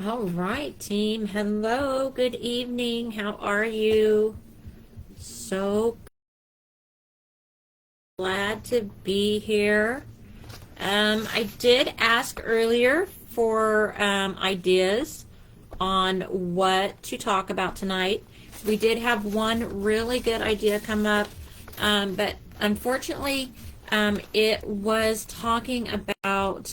All right, team. Hello, good evening. How are you? So glad to be here. I did ask earlier for ideas on what to talk about tonight. We did have one really good idea come up, but unfortunately, it was talking about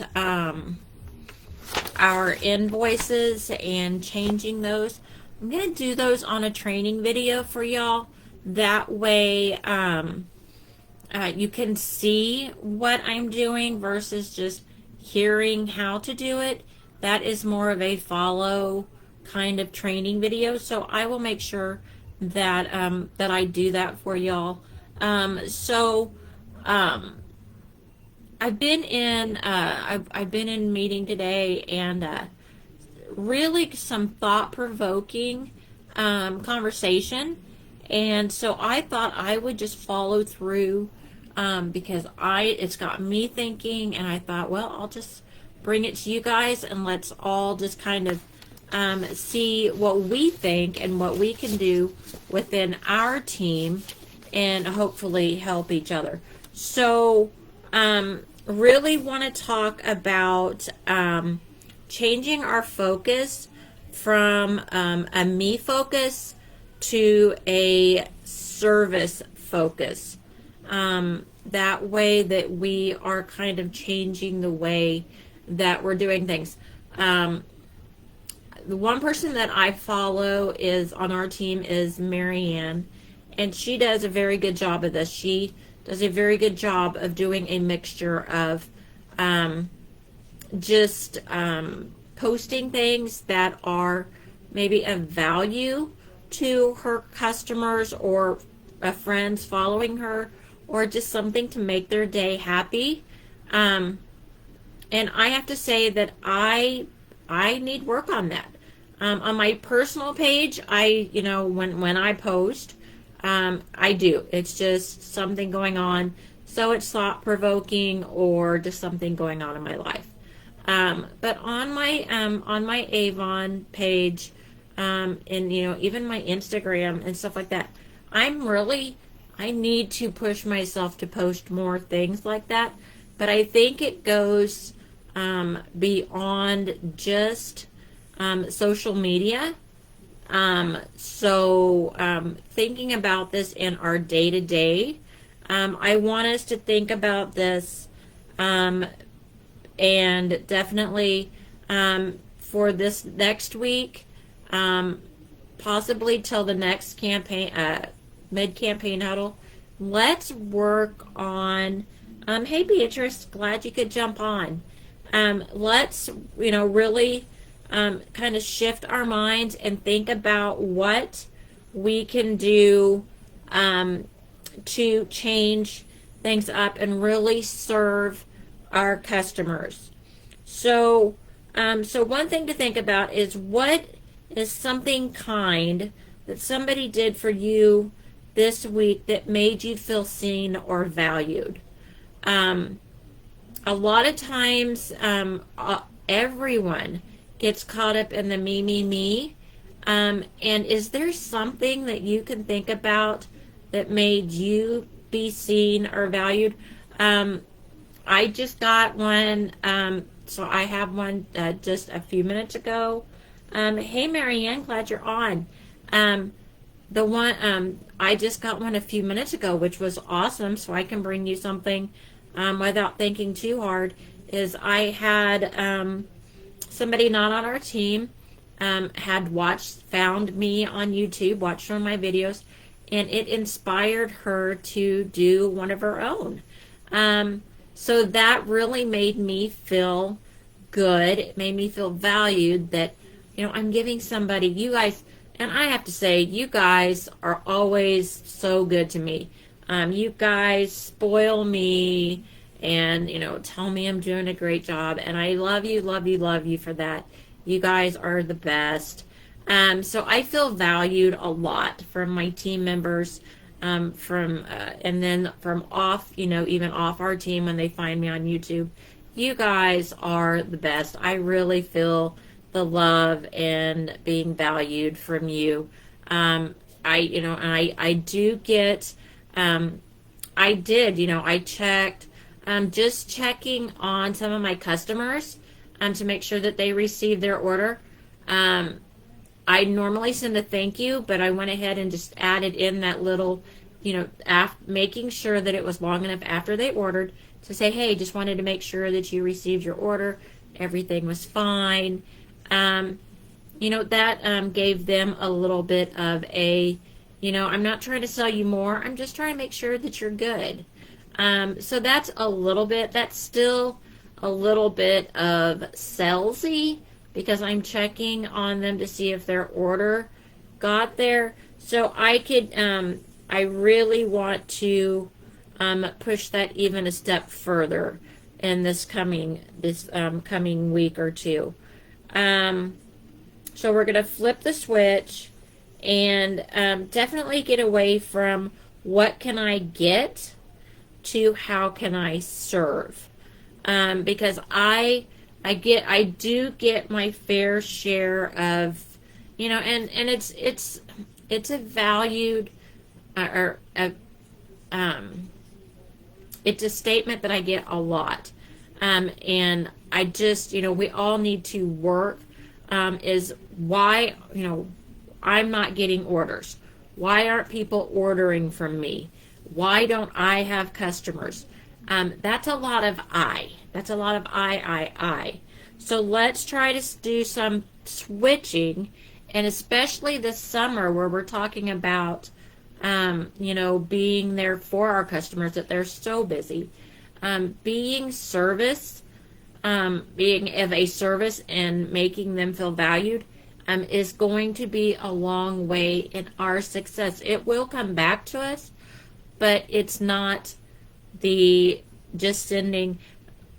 our invoices and changing those. I'm going to do those on a training video for y'all. That way you can see what I'm doing versus just hearing how to do it. That is more of a follow kind of training video. So I will make sure that that I do that for y'all. I've been in meeting today, and really some thought-provoking conversation, and so I thought I would just follow through because it's got me thinking, and I thought, well, I'll just bring it to you guys and let's all just kind of see what we think and what we can do within our team and hopefully help each other. So really want to talk about changing our focus from a me focus to a service focus. That way that we are kind of changing the way that we're doing things. The one person that I follow is on our team is Marianne, and she does a very good job of this. She does a very good job of doing a mixture of just posting things that are maybe of value to her customers or friends following her, or just something to make their day happy. And I have to say that I need work on that. On my personal page, when I post, I do. It's just something going on. So it's thought-provoking or just something going on in my life. But on my Avon page, and even my Instagram and stuff like that, I need to push myself to post more things like that. But I think it goes beyond just social media. Thinking about this in our day-to-day, I want us to think about this, and definitely for this next week, possibly till the next campaign, mid-campaign huddle, let's work on, hey Beatrice, glad you could jump on. Let's, really kind of shift our minds and think about what we can do to change things up and really serve our customers. So one thing to think about is, what is something kind that somebody did for you this week that made you feel seen or valued? A lot of times, everyone gets caught up in the me. And is there something that you can think about that made you be seen or valued? I just got one, so I have one just a few minutes ago. Hey Marianne, glad you're on. The one, I just got one a few minutes ago, which was awesome, so I can bring you something without thinking too hard. Is I had somebody not on our team found me on YouTube, watched one of my videos, and it inspired her to do one of her own. So that really made me feel good. It made me feel valued that, I'm giving somebody, you guys, and I have to say, you guys are always so good to me. You guys spoil me and, tell me I'm doing a great job. And I love you for that. You guys are the best. So I feel valued a lot from my team members, and then from off, even off our team when they find me on YouTube. You guys are the best. I really feel the love and being valued from you. I do get, I did, I checked, just checking on some of my customers, to make sure that they received their order. I normally send a thank you, but I went ahead and just added in that little, making sure that it was long enough after they ordered to say, hey, just wanted to make sure that you received your order. Everything was fine. That gave them a little bit of a, I'm not trying to sell you more. I'm just trying to make sure that you're good. So that's still a little bit of salesy, because I'm checking on them to see if their order got there. So I really want to push that even a step further in this coming week or two. So we're going to flip the switch and definitely get away from what can I get to how can I serve. Because I do get my fair share of, and it's a valued, it's a statement that I get a lot. And I just, we all need to work, is why, I'm not getting orders. Why aren't people ordering from me? Why don't I have customers? That's a lot of I. That's a lot of I. So let's try to do some switching, and especially this summer where we're talking about, being there for our customers, that they're so busy. Being of a service and making them feel valued, is going to be a long way in our success. It will come back to us, but it's not just sending.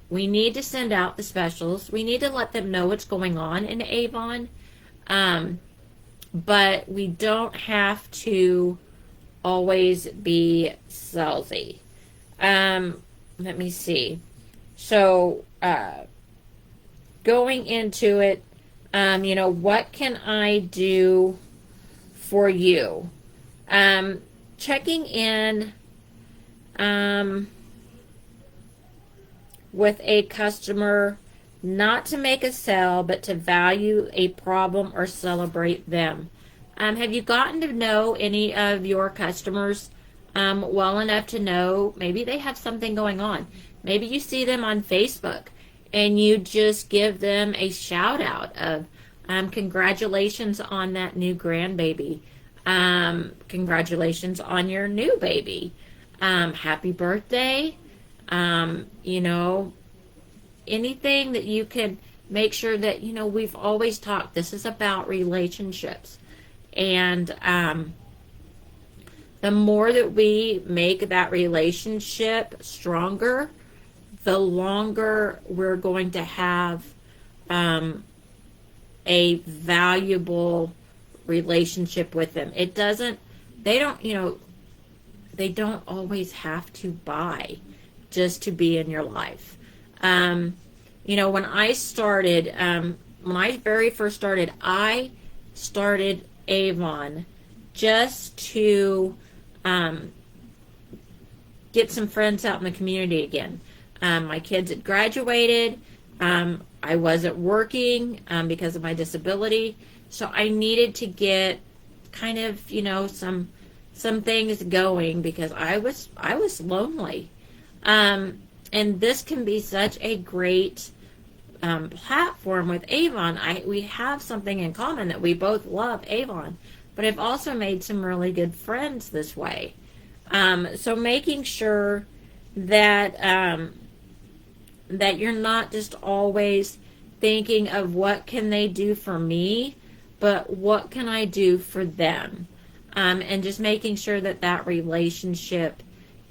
We need to send out the specials. We need to let them know what's going on in Avon. But we don't have to always be salesy. Let me see. So, going into it, what can I do for you? Checking in, with a customer, not to make a sale, but to value a problem or celebrate them. Have you gotten to know any of your customers well enough to know maybe they have something going on? Maybe you see them on Facebook and you just give them a shout out of congratulations on that new grandbaby. Congratulations on your new baby. Happy birthday. Anything that you can make sure that, we've always talked, this is about relationships. And the more that we make that relationship stronger, the longer we're going to have a valuable relationship with them. They don't always have to buy just to be in your life. When I very first started, I started Avon just to get some friends out in the community again. My kids had graduated. I wasn't working because of my disability, so I needed to get kind of some things going because I was lonely. And this can be such a great platform with Avon. We have something in common, that we both love Avon, but I've also made some really good friends this way. So making sure that that you're not just always thinking of what can they do for me, but what can I do for them, and just making sure that that relationship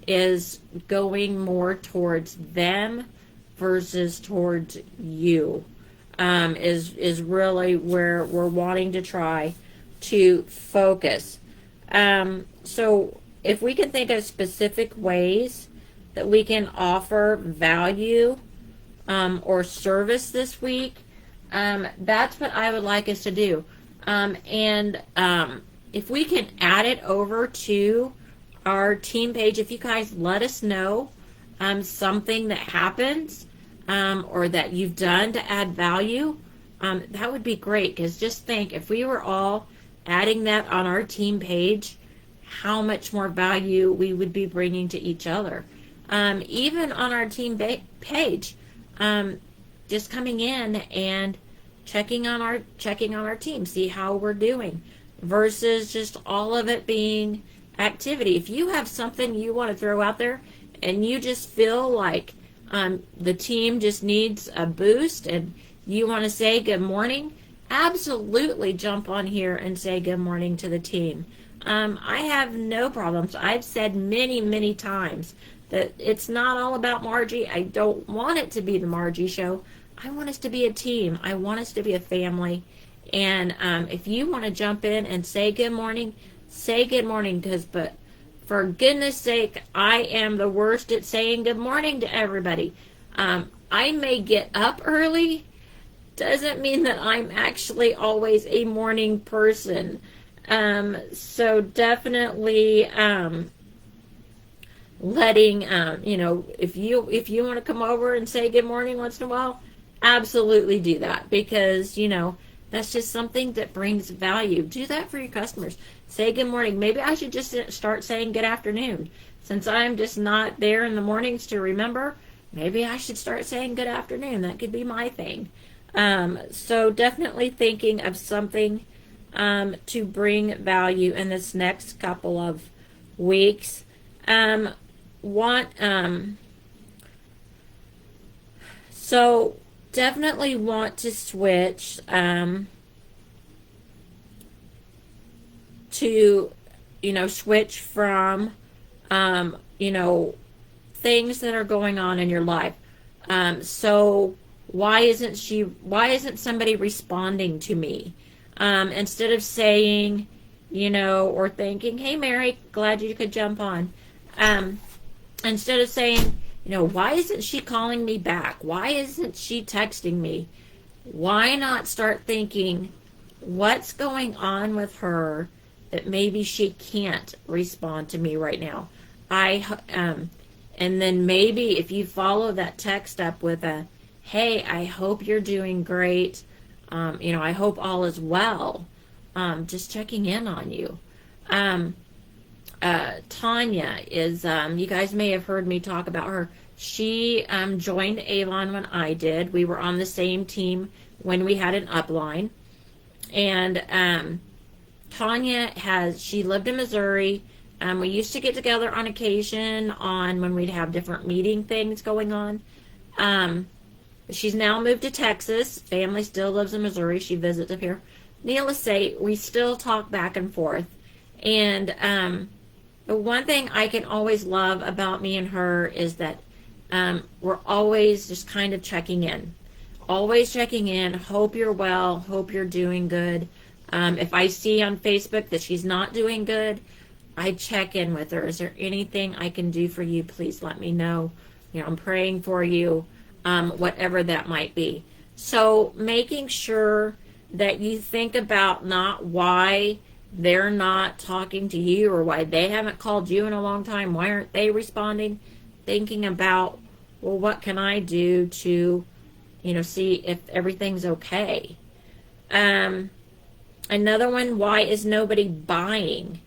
is going more towards them versus towards you, is really where we're wanting to try to focus. So if we can think of specific ways that we can offer value or service this week, That's what I would like us to do. If we can add it over to our team page, if you guys let us know something that happens or that you've done to add value, that would be great. Because just think, if we were all adding that on our team page, how much more value we would be bringing to each other. Even on our team page, just coming in and checking on our team, see how we're doing, versus just all of it being activity. If you have something you want to throw out there and you just feel like the team just needs a boost and you want to say good morning, absolutely jump on here and say good morning to the team. I have no problems. I've said many, many times that it's not all about Margie. I don't want it to be the Margie show. I want us to be a team. I want us to be a family. And if you want to jump in and say good morning, say good morning. But for goodness sake, I am the worst at saying good morning to everybody. I may get up early. Doesn't mean that I'm actually always a morning person. So definitely letting if you want to come over and say good morning once in a while, absolutely do that, because that's just something that brings value. Do that for your customers. Say good morning. Maybe I should just start saying good afternoon, since I'm just not there in the mornings to remember. Maybe I should start saying good afternoon. That could be my thing. So definitely thinking of something to bring value in this next couple of weeks. So definitely want to switch to switch from things that are going on in your life. So why isn't somebody responding to me? Instead of saying, or thinking, hey Mary, glad you could jump on. Instead of saying, why isn't she calling me back? Why isn't she texting me? Why not start thinking, what's going on with her that maybe she can't respond to me right now? And then maybe if you follow that text up with a, hey, I hope you're doing great. I hope all is well. Just checking in on you. Tanya is, you guys may have heard me talk about her. She joined Avon when I did. We were on the same team when we had an upline. And Tanya she lived in Missouri. We used to get together on occasion when we'd have different meeting things going on. She's now moved to Texas. Family still lives in Missouri. She visits up here. Needless to say, we still talk back and forth. And the one thing I can always love about me and her is that we're always just kind of checking in. Always checking in. Hope you're well. Hope you're doing good. If I see on Facebook that she's not doing good, I check in with her. Is there anything I can do for you? Please let me know. I'm praying for you. Whatever that might be. So making sure that you think about not why they're not talking to you or why they haven't called you in a long time. Why aren't they responding? Thinking about, well, what can I do to, see if everything's okay? Another one, why is nobody buying?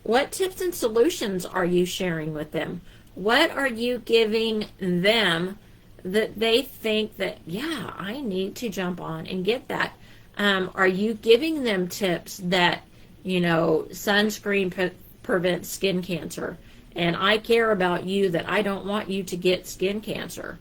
What tips and solutions are you sharing with them? What are you giving them that they think that, yeah, I need to jump on and get that? Are you giving them tips that, sunscreen prevents skin cancer? And I care about you, that I don't want you to get skin cancer.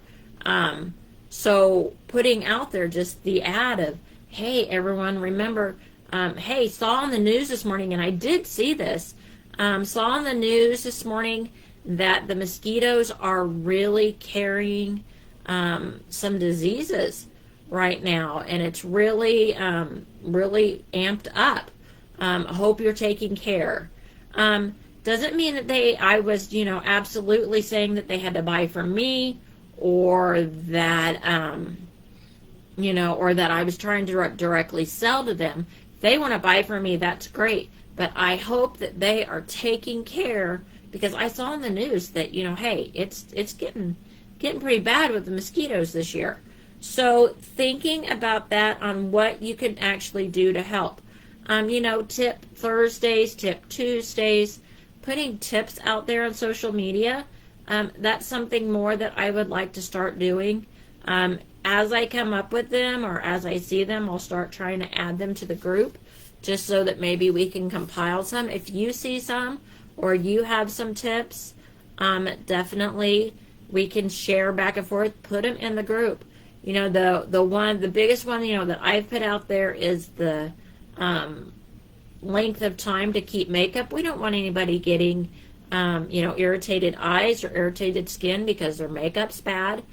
So putting out there just the ad of, hey, everyone, remember, hey, saw on the news this morning, and I did see this, saw on the news this morning that the mosquitoes are really carrying some diseases right now, and it's really, really amped up. I hope you're taking care. Doesn't mean that I was, absolutely saying that they had to buy from me, or that, or that I was trying to directly sell to them. If they want to buy from me, that's great. But I hope that they are taking care, because I saw in the news that, hey, it's getting pretty bad with the mosquitoes this year. So thinking about that on what you can actually do to help. Tip Thursdays, tip Tuesdays, putting tips out there on social media. That's something more that I would like to start doing. As I come up with them or as I see them, I'll start trying to add them to the group just so that maybe we can compile some. If you see some or you have some tips, definitely we can share back and forth, put them in the group. The biggest one, that I've put out there is the length of time to keep makeup. We don't want anybody getting, irritated eyes or irritated skin because their makeup's bad.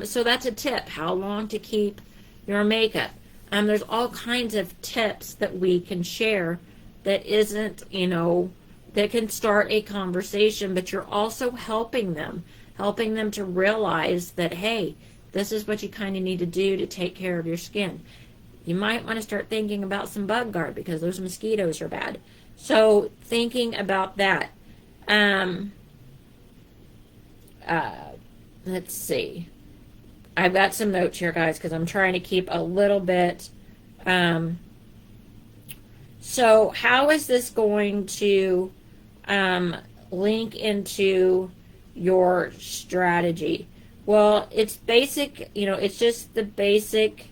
So that's a tip, how long to keep your makeup. There's all kinds of tips that we can share that isn't, that can start a conversation, but you're also helping them to realize that, hey, this is what you kind of need to do to take care of your skin. You might want to start thinking about some bug guard because those mosquitoes are bad. So thinking about that. Let's see. I've got some notes here, guys, because I'm trying to keep a little bit. So how is this going to link into your strategy? Well, it's basic, it's just the basic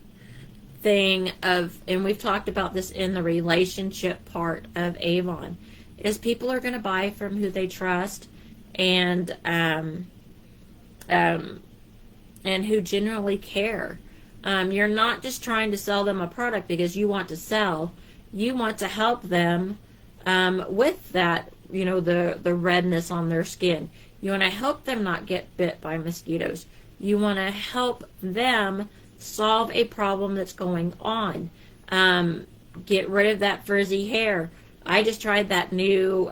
thing of, and we've talked about this in the relationship part of Avon, is people are going to buy from who they trust and who generally care. You're not just trying to sell them a product because you want to sell. You want to help them with that, the redness on their skin. You want to help them not get bit by mosquitoes. You want to help them solve a problem that's going on. Get rid of that frizzy hair. I just tried that the new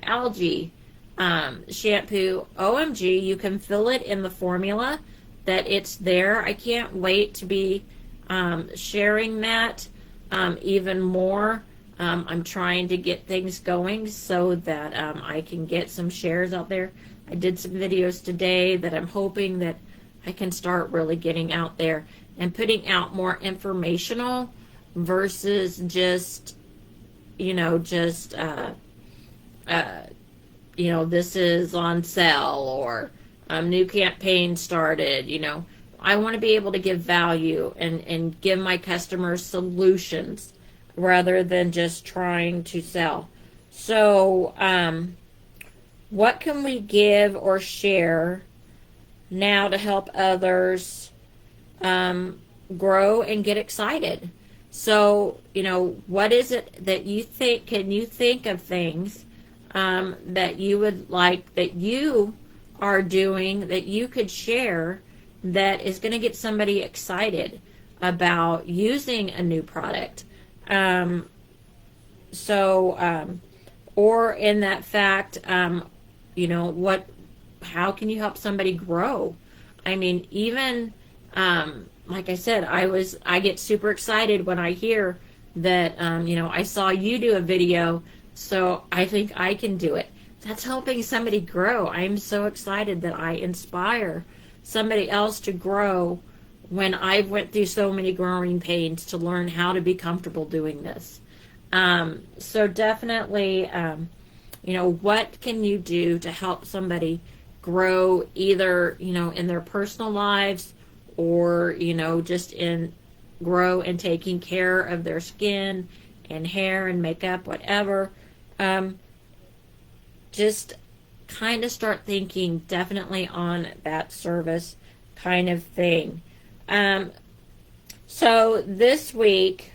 algae shampoo. OMG, you can feel it in the formula that it's there. I can't wait to be sharing that even more. I'm trying to get things going so that I can get some shares out there. I did some videos today that I'm hoping that I can start really getting out there and putting out more informational versus just, this is on sale or new campaign started. I want to be able to give value and give my customers solutions rather than just trying to sell. So, what can we give or share now to help others grow and get excited? So, what is it that you think, can you think of things that you would like, that you are doing, that you could share that is going to get somebody excited about using a new product? Or in that fact, how can you help somebody grow? I mean, even, like I said, I get super excited when I hear that, I saw you do a video, so I think I can do it. That's helping somebody grow. I'm so excited that I inspire somebody else to grow when I've went through so many growing pains to learn how to be comfortable doing this. So definitely, what can you do to help somebody grow either, in their personal lives or, just in grow and taking care of their skin and hair and makeup, whatever. Just kind of start thinking definitely on that service kind of thing. So this week,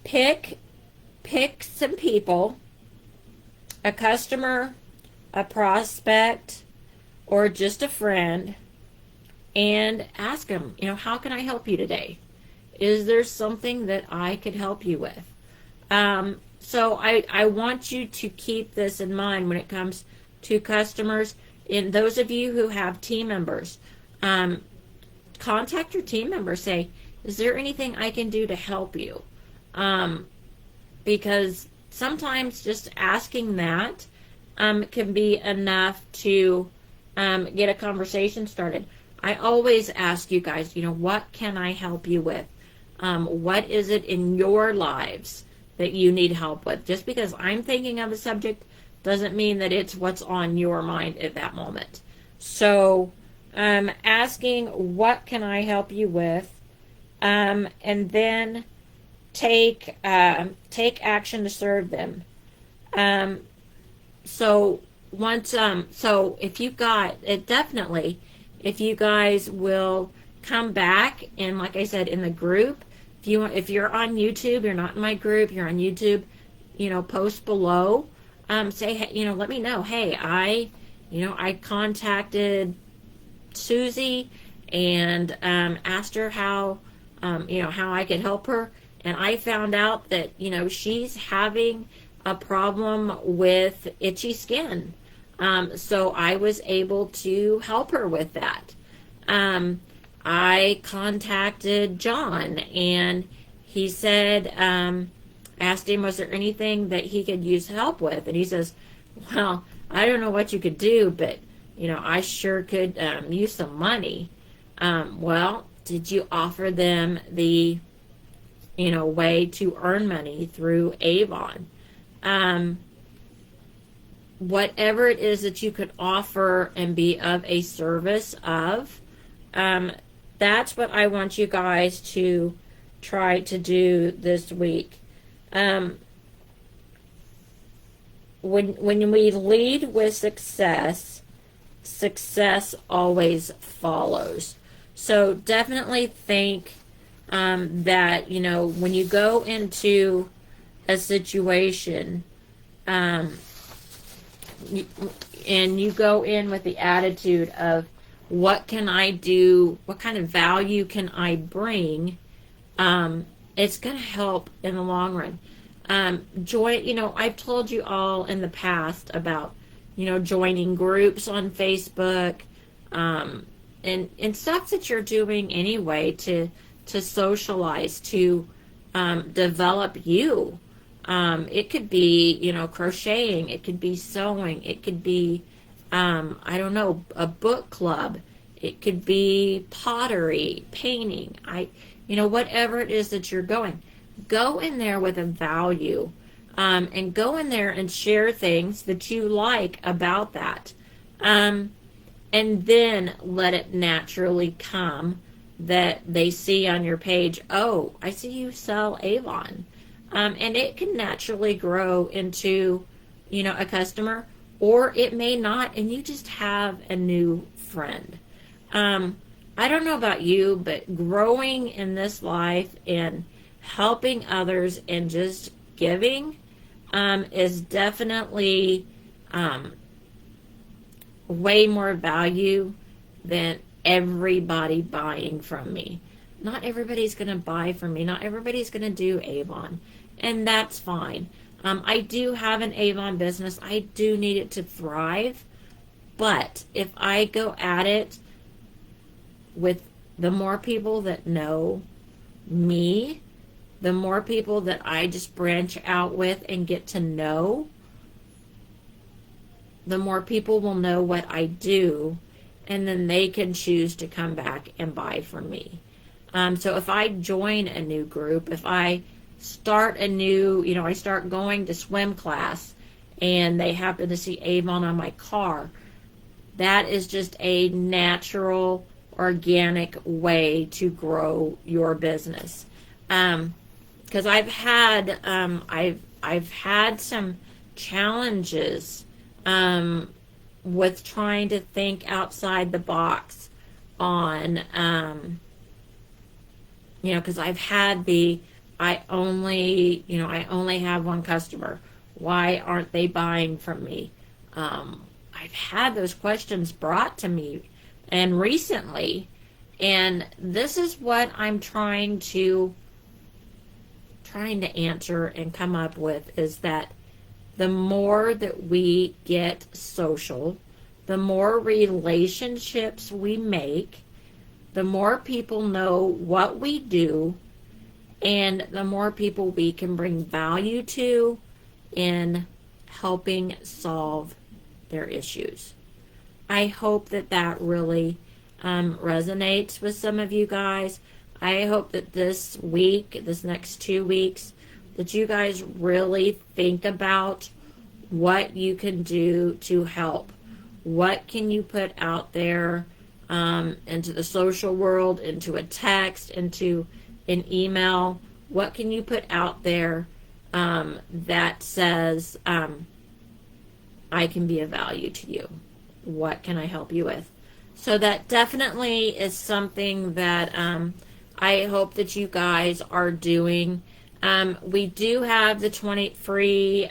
pick some people, a customer, a prospect, or just a friend, and ask them, how can I help you today? Is there something that I could help you with? So I want you to keep this in mind when it comes to customers. And those of you who have team members, contact your team member. Say, is there anything I can do to help you? Because sometimes just asking that can be enough to get a conversation started. I always ask you guys, what can I help you with? What is it in your lives that you need help with? Just because I'm thinking of a subject doesn't mean that it's what's on your mind at that moment. So asking, what can I help you with? And then take action to serve them. So if you got it, definitely, if you guys will come back and, like I said, in the group, if you're on YouTube, you're not in my group, you're on YouTube, post below, say, hey, let me know, hey, I contacted Susie and asked her how I could help her, and I found out that she's having a problem with itchy skin, so I was able to help her with that. I contacted John, and he said, asked him, was there anything that he could use help with? And he says, well, I don't know what you could do, but I sure could use some money. Well, did you offer them the way to earn money through Avon? Whatever it is that you could offer and be of a service of, that's what I want you guys to try to do this week. When we lead with success, success always follows. So definitely think that, when you go into a situation, and you go in with the attitude of, what can I do? What kind of value can I bring? It's going to help in the long run. I've told you all in the past about, joining groups on Facebook, and stuff that you're doing anyway to socialize, to develop you. It could be, crocheting. It could be sewing. It could be, a book club. It could be pottery, painting. Whatever it is that you're going, go in there with a value, and go in there and share things that you like about that. And then let it naturally come that they see on your page, oh, I see you sell Avon. And it can naturally grow into, a customer, or it may not, and you just have a new friend. I don't know about you, but growing in this life and helping others and just giving is definitely way more value than everybody buying from me. Not everybody's going to buy from me. Not everybody's going to do Avon. And that's fine. I do have an Avon business. I do need it to thrive. But if I go at it with the more people that know me, the more people that I just branch out with and get to know, the more people will know what I do, and then they can choose to come back and buy from me. So if I join a new group, if I start a new, I start going to swim class and they happen to see Avon on my car, that is just a natural, organic way to grow your business. Because I've had some challenges with trying to think outside the box on, because I've had I only have one customer. Why aren't they buying from me? I've had those questions brought to me, and recently, and this is what I'm trying to answer and come up with, is that the more that we get social, the more relationships we make, the more people know what we do, and the more people we can bring value to in helping solve their issues. I hope that that really resonates with some of you guys. I hope that this week, this next 2 weeks, that you guys really think about what you can do to help. What can you put out there into the social world, into a text, into an email? What can you put out there that says, I can be of value to you? What can I help you with? So that definitely is something that I hope that you guys are doing. We do have the 20 free.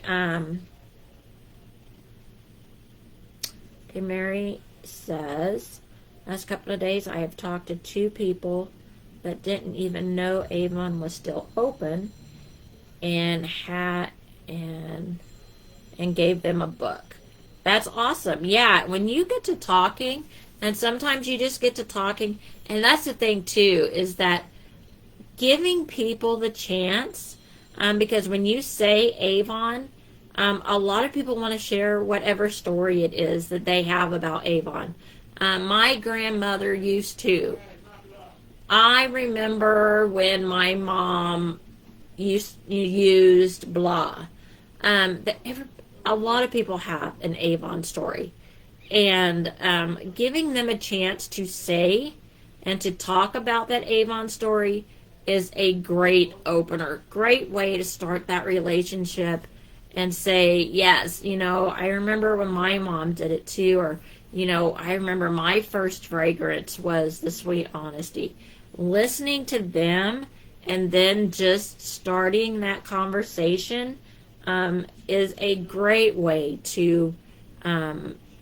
Okay, Mary says, last couple of days I have talked to 2 people that didn't even know Avon was still open, and gave them a book. That's awesome. Yeah, when you get to talking, and sometimes you just get to talking, and that's the thing too, is that giving people the chance, because when you say Avon, a lot of people want to share whatever story it is that they have about Avon. My grandmother used to. I remember when my mom used blah. A lot of people have an Avon story. And giving them a chance to say and to talk about that Avon story is a great opener. Great way to start that relationship and say, yes, I remember when my mom did it too. Or, I remember my first fragrance was the Sweet Honesty. Listening to them and then just starting that conversation is a great way to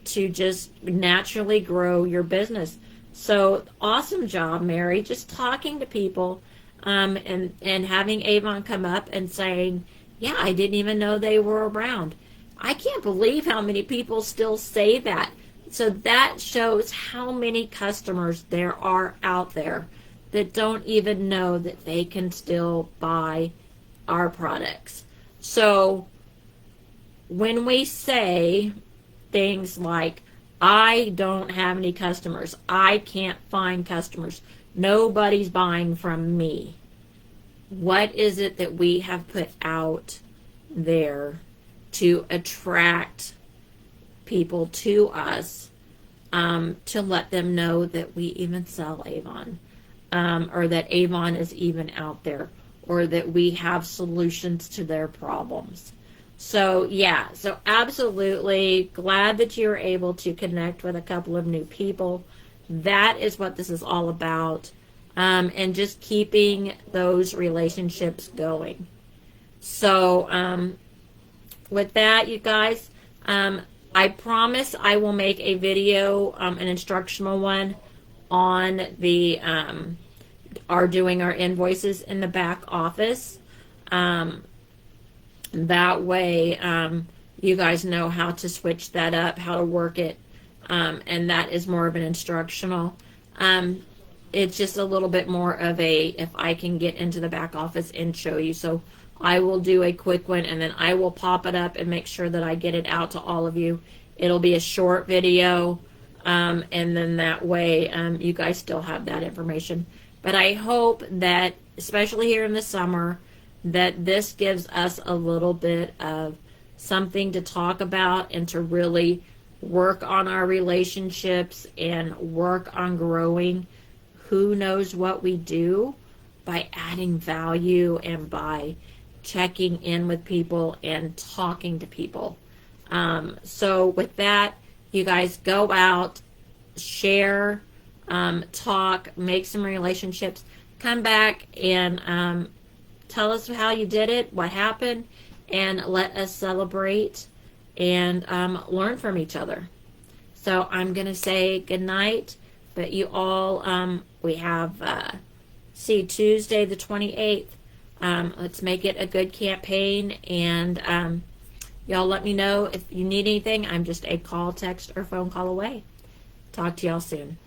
just naturally grow your business. So awesome job, Mary, just talking to people and having Avon come up and saying, yeah, I didn't even know they were around. I can't believe how many people still say that. So that shows how many customers there are out there that don't even know that they can still buy our products. So when we say things like, I don't have any customers, I can't find customers, nobody's buying from me, what is it that we have put out there to attract people to us, to let them know that we even sell Avon, or that Avon is even out there, or that we have solutions to their problems. So yeah, so absolutely glad that you were able to connect with a couple of new people. That is what this is all about, and just keeping those relationships going. So with that, you guys, I promise I will make a video, an instructional one on the doing our invoices in the back office. That way you guys know how to switch that up, how to work it, and that is more of an instructional. It's just a little bit more of a, if I can get into the back office and show you. So I will do a quick one, and then I will pop it up and make sure that I get it out to all of you. It'll be a short video, and then that way you guys still have that information. But I hope that, especially here in the summer, that this gives us a little bit of something to talk about and to really work on our relationships and work on growing who knows what we do by adding value and by checking in with people and talking to people. So with that, you guys go out, share, talk, make some relationships, come back and tell us how you did it, what happened, and let us celebrate and learn from each other. So I'm going to say good night, but you all, we have, Tuesday the 28th. Let's make it a good campaign, and y'all let me know if you need anything. I'm just a call, text, or phone call away. Talk to y'all soon.